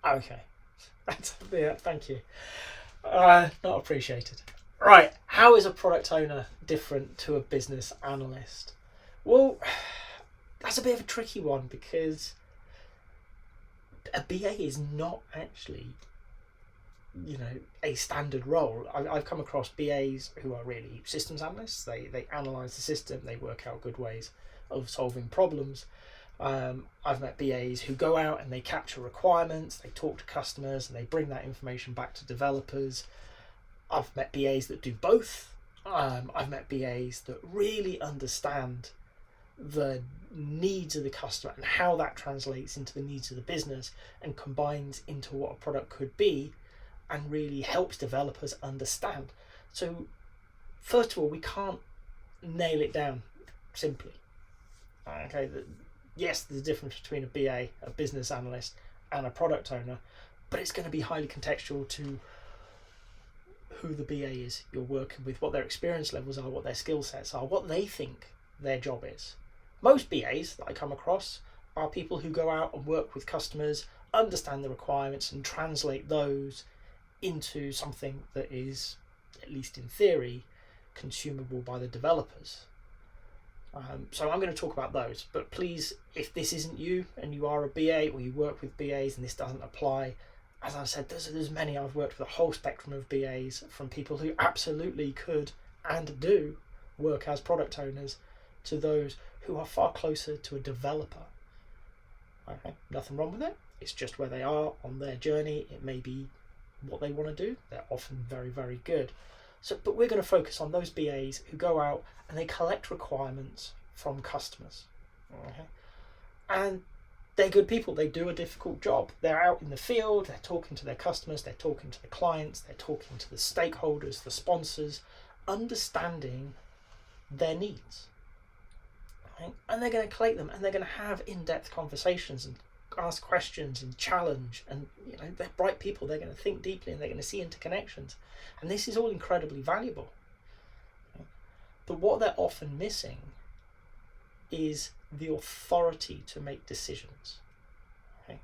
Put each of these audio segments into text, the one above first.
Okay. Yeah, thank you. Not appreciated. Right. How is a product owner different to a business analyst? Well, that's a bit of a tricky one because a BA is not actually, a standard role. I've come across BAs who are really systems analysts. They analyze the system. They work out good ways of solving problems. I've met BAs who go out and they capture requirements, they talk to customers, and they bring that information back to developers. I've met BAs that do both. I've met BAs that really understand the needs of the customer and how that translates into the needs of the business and combines into what a product could be and really helps developers understand. So, first of all, we can't nail it down simply. Okay, yes, there's a difference between a BA, a business analyst, and a product owner, but it's going to be highly contextual to who the BA is you're working with, what their experience levels are, what their skill sets are, what they think their job is. Most BAs that I come across are people who go out and work with customers, understand the requirements, and translate those into something that is, at least in theory, consumable by the developers. So I'm going to talk about those, but please, if this isn't you and you are a BA or you work with BAs and this doesn't apply, as I said, there's many. I've worked with a whole spectrum of BAs, from people who absolutely could and do work as product owners to those who are far closer to a developer. Okay, nothing wrong with it. It's just where they are on their journey. It may be what they want to do. They're often very, very good. But we're going to focus on those BAs who go out and they collect requirements from customers. Okay? And they're good people. They do a difficult job. They're out in the field. They're talking to their customers. They're talking to the clients. They're talking to the stakeholders, the sponsors, understanding their needs. Okay? And they're going to collate them, and they're going to have in-depth conversations and ask questions and challenge, and they're bright people. They're going to think deeply and they're going to see interconnections, and this is all incredibly valuable. But what they're often missing is the authority to make decisions. Okay?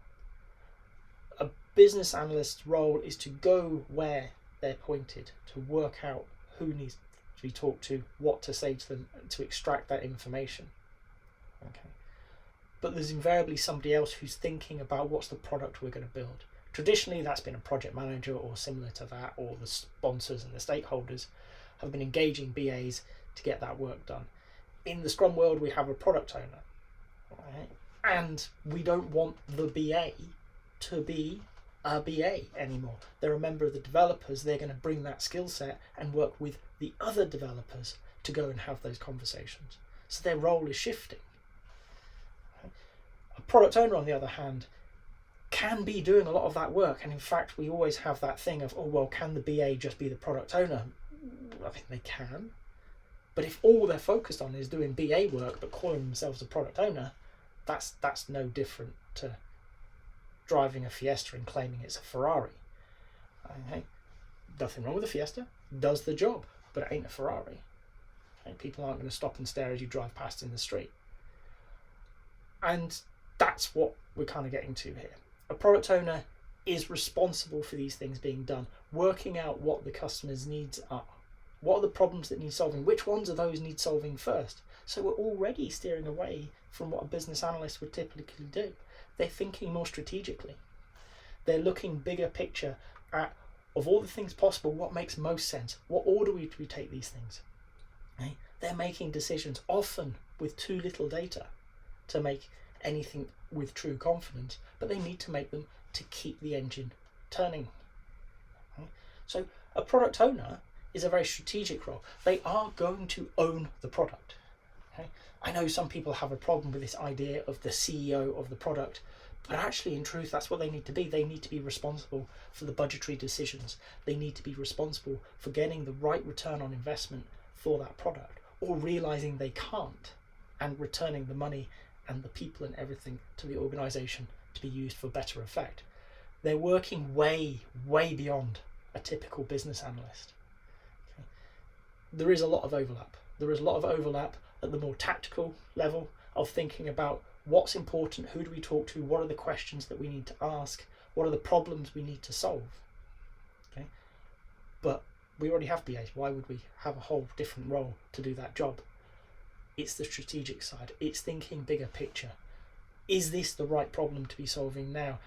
A business analyst's role is to go where they're pointed, to work out who needs to be talked to, what to say to them, to extract that information. Okay. But there's invariably somebody else who's thinking about what's the product we're going to build. Traditionally, that's been a project manager or similar to that, or the sponsors and the stakeholders have been engaging BAs to get that work done. In the Scrum world, we have a product owner, right? And we don't want the BA to be a BA anymore. They're a member of the developers. They're going to bring that skill set and work with the other developers to go and have those conversations. So their role is shifting. A product owner, on the other hand, can be doing a lot of that work, and in fact we always have that thing of, can the BA just be the product owner? I think they can, but if all they're focused on is doing BA work but calling themselves a product owner, that's no different to driving a Fiesta and claiming it's a Ferrari. Okay? Nothing wrong with a Fiesta, does the job, but it ain't a Ferrari. Okay? People aren't going to stop and stare as you drive past in the street. And that's what we're kind of getting to here. A product owner is responsible for these things being done, working out what the customer's needs are. What are the problems that need solving? Which ones of those need solving first? So we're already steering away from what a business analyst would typically do. They're thinking more strategically. They're looking bigger picture at, of all the things possible, what makes most sense? What order do we take these things? Right? They're making decisions, often with too little data to make anything with true confidence, but they need to make them to keep the engine turning. Okay? So a product owner is a very strategic role. They are going to own the product. Okay? I know some people have a problem with this idea of the CEO of the product, but actually in truth that's what they need to be. They need to be responsible for the budgetary decisions. They need to be responsible for getting the right return on investment for that product, or realizing they can't and returning the money and the people and everything to the organisation to be used for better effect. They're working way, way beyond a typical business analyst. Okay. There is a lot of overlap. There is a lot of overlap at the more tactical level of thinking about what's important, who do we talk to, what are the questions that we need to ask, What are the problems we need to solve? Okay, but we already have BAs. Why would we have a whole different role to do that job? It's the strategic side. It's thinking bigger picture. Is this the right problem to be solving now?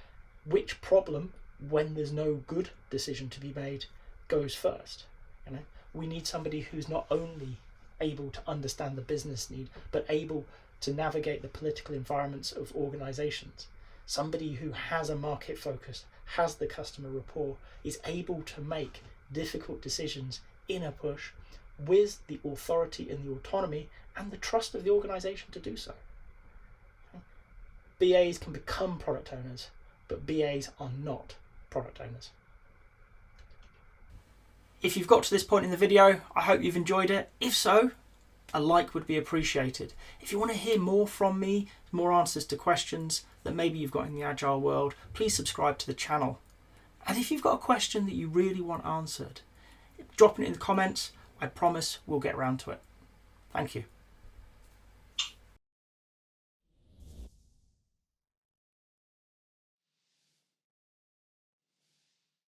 Which problem, when there's no good decision to be made, goes first? You know, we need somebody who's not only able to understand the business need, but able to navigate the political environments of organizations. Somebody who has a market focus, has the customer rapport, is able to make difficult decisions in a push with the authority and the autonomy and the trust of the organization to do so. BAs can become product owners, but BAs are not product owners. If you've got to this point in the video, I hope you've enjoyed it. If so, a like would be appreciated. If you want to hear more from me, more answers to questions that maybe you've got in the Agile world, please subscribe to the channel. And if you've got a question that you really want answered, drop it in the comments. I promise we'll get around to it. Thank you.